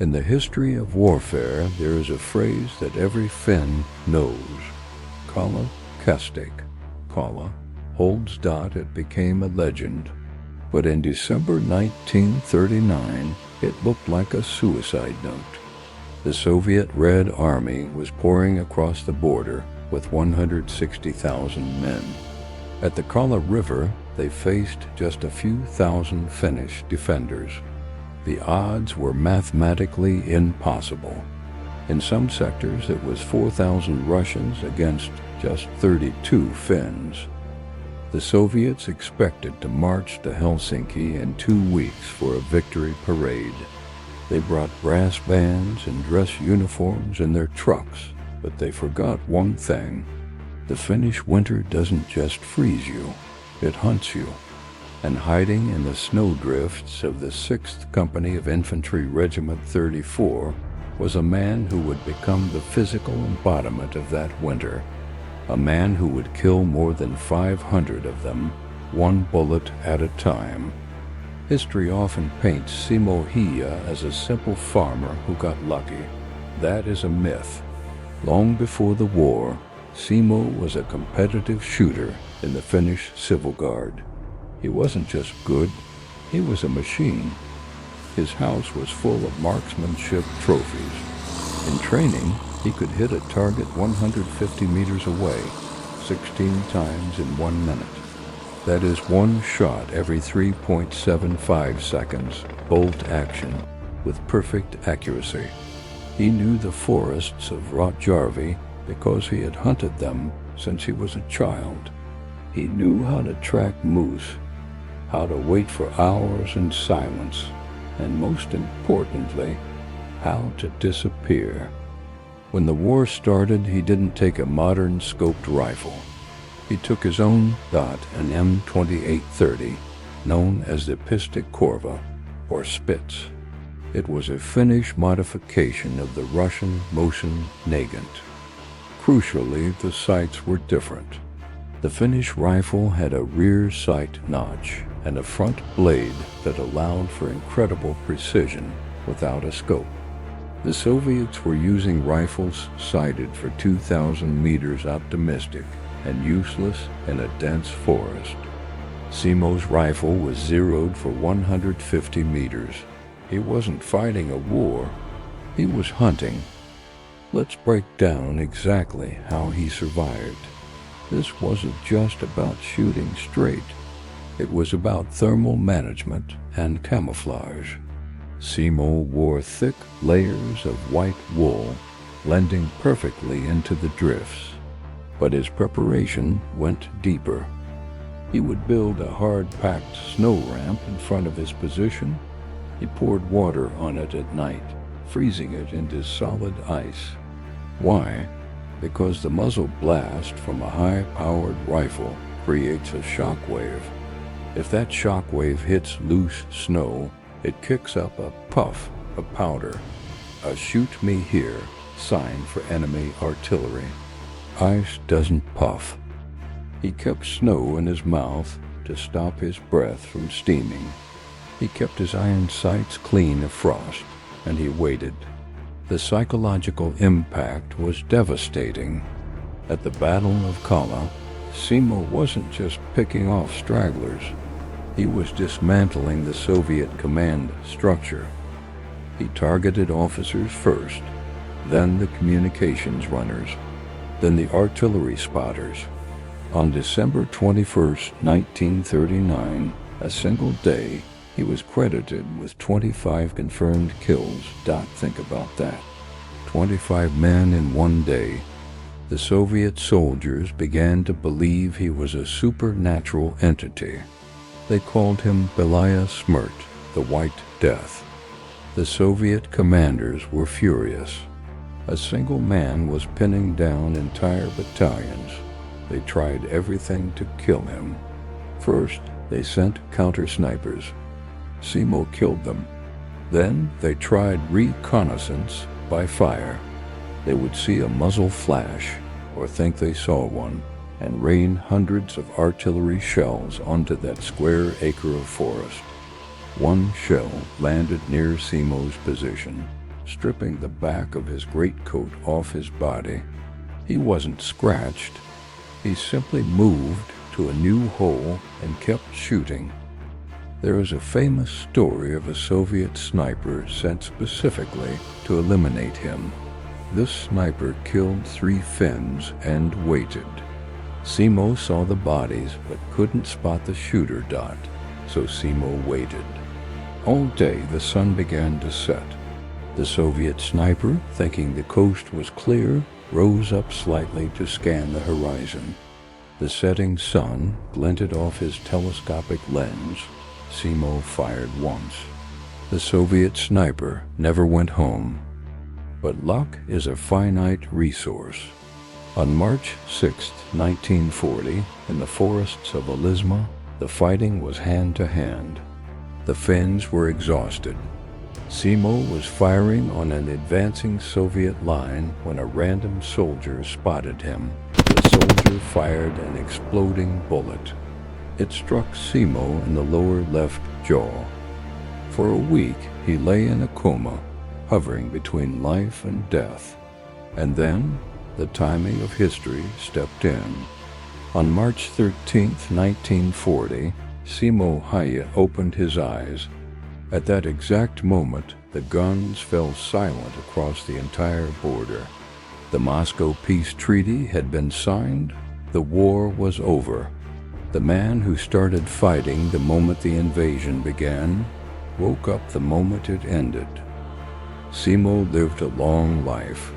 In the history of warfare, there is a phrase that every Finn knows. Kalla Kestik. Kalla holds dot. It became a legend. But in December 1939, it looked like a suicide note. The Soviet Red Army was pouring across the border with 160,000 men. At the Kalla River, they faced just a few thousand Finnish defenders. The odds were mathematically impossible. In some sectors, it was 4,000 Russians against just 32 Finns. The Soviets expected to march to Helsinki in 2 weeks for a victory parade. They brought brass bands and dress uniforms in their trucks, but they forgot one thing. The Finnish winter doesn't just freeze you, it hunts you. And hiding in the snowdrifts of the 6th Company of Infantry Regiment 34 was a man who would become the physical embodiment of that winter. A man who would kill more than 500 of them, one bullet at a time. History often paints Simo Häyhä as a simple farmer who got lucky. That is a myth. Long before the war, Simo was a competitive shooter in the Finnish Civil Guard. He wasn't just good, he was a machine. His house was full of marksmanship trophies. In training, he could hit a target 150 meters away, 16 times in 1 minute. That is one shot every 3.75 seconds, bolt action, with perfect accuracy. He knew the forests of Rotjärvi because he had hunted them since he was a child. He knew how to track moose, how to wait for hours in silence, and most importantly, how to disappear. When the war started, he didn't take a modern scoped rifle. He took his own dot, an M2830, known as the Pistikkorva, or Spitz. It was a Finnish modification of the Russian mosin-nagant. Crucially, the sights were different. The Finnish rifle had a rear sight notch and a front blade that allowed for incredible precision without a scope. The Soviets were using rifles sighted for 2,000 meters optimistic and useless in a dense forest. Simo's rifle was zeroed for 150 meters. He wasn't fighting a war, he was hunting. Let's break down exactly how he survived. This wasn't just about shooting straight. It was about thermal management and camouflage. Simo wore thick layers of white wool, blending perfectly into the drifts. But his preparation went deeper. He would build a hard-packed snow ramp in front of his position. He poured water on it at night, freezing it into solid ice. Why? Because the muzzle blast from a high-powered rifle creates a shock wave. If that shock wave hits loose snow, it kicks up a puff of powder, a shoot me here sign for enemy artillery. Ice doesn't puff. He kept snow in his mouth to stop his breath from steaming. He kept his iron sights clean of frost, and he waited. The psychological impact was devastating. At the Battle of Kalla, Simo wasn't just picking off stragglers. He was dismantling the Soviet command structure. He targeted officers first, then the communications runners, then the artillery spotters. On December 21, 1939, a single day, he was credited with 25 confirmed kills. Think about that. 25 men in one day. The Soviet soldiers began to believe he was a supernatural entity. They called him Belaya Smrt, the White Death. The Soviet commanders were furious. A single man was pinning down entire battalions. They tried everything to kill him. First, they sent counter-snipers. Simo killed them. Then they tried reconnaissance by fire. They would see a muzzle flash, or think they saw one, and rain hundreds of artillery shells onto that square acre of forest. One shell landed near Simo's position. stripping the back of his greatcoat off his body. He wasn't scratched. He simply moved to a new hole and kept shooting. There is a famous story of a Soviet sniper sent specifically to eliminate him. This sniper killed 3 Finns and waited. Simo saw the bodies but couldn't spot the shooter dot, so Simo waited. All day the sun began to set. The Soviet sniper, thinking the coast was clear, rose up slightly to scan the horizon. The setting sun glinted off his telescopic lens. Simo fired once. The Soviet sniper never went home. But luck is a finite resource. On March 6, 1940, in the forests of Alisma, the fighting was hand-to-hand. The Finns were exhausted. Simo was firing on an advancing Soviet line when a random soldier spotted him. The soldier fired an exploding bullet. It struck Simo in the lower left jaw. For a week, he lay in a coma, hovering between life and death. And then, the timing of history stepped in. On March 13, 1940, Simo Häyhä opened his eyes. At that exact moment, the guns fell silent across the entire border. The Moscow Peace Treaty had been signed. The war was over. The man who started fighting the moment the invasion began woke up the moment it ended. Simo lived a long life.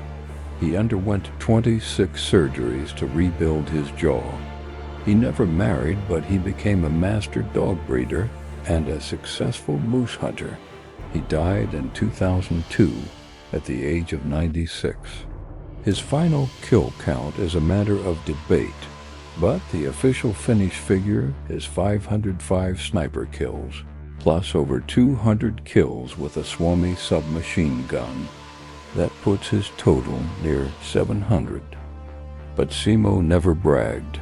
He underwent 26 surgeries to rebuild his jaw. He never married, but he became a master dog breeder and a successful moose hunter. He died in 2002 at the age of 96. His final kill count is a matter of debate, but the official Finnish figure is 505 sniper kills, plus over 200 kills with a Suomi submachine gun. That puts his total near 700. But Simo never bragged.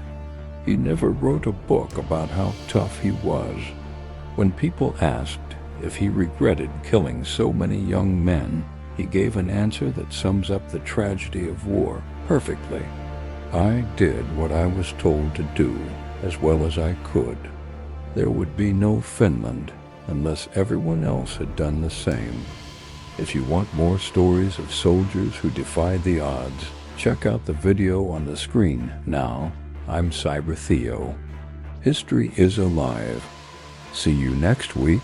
He never wrote a book about how tough he was. When people asked if he regretted killing so many young men, he gave an answer that sums up the tragedy of war perfectly. I did what I was told to do as well as I could. There would be no Finland unless everyone else had done the same. If you want more stories of soldiers who defied the odds, check out the video on the screen now. I'm Cyber-Theo. History is alive. See you next week.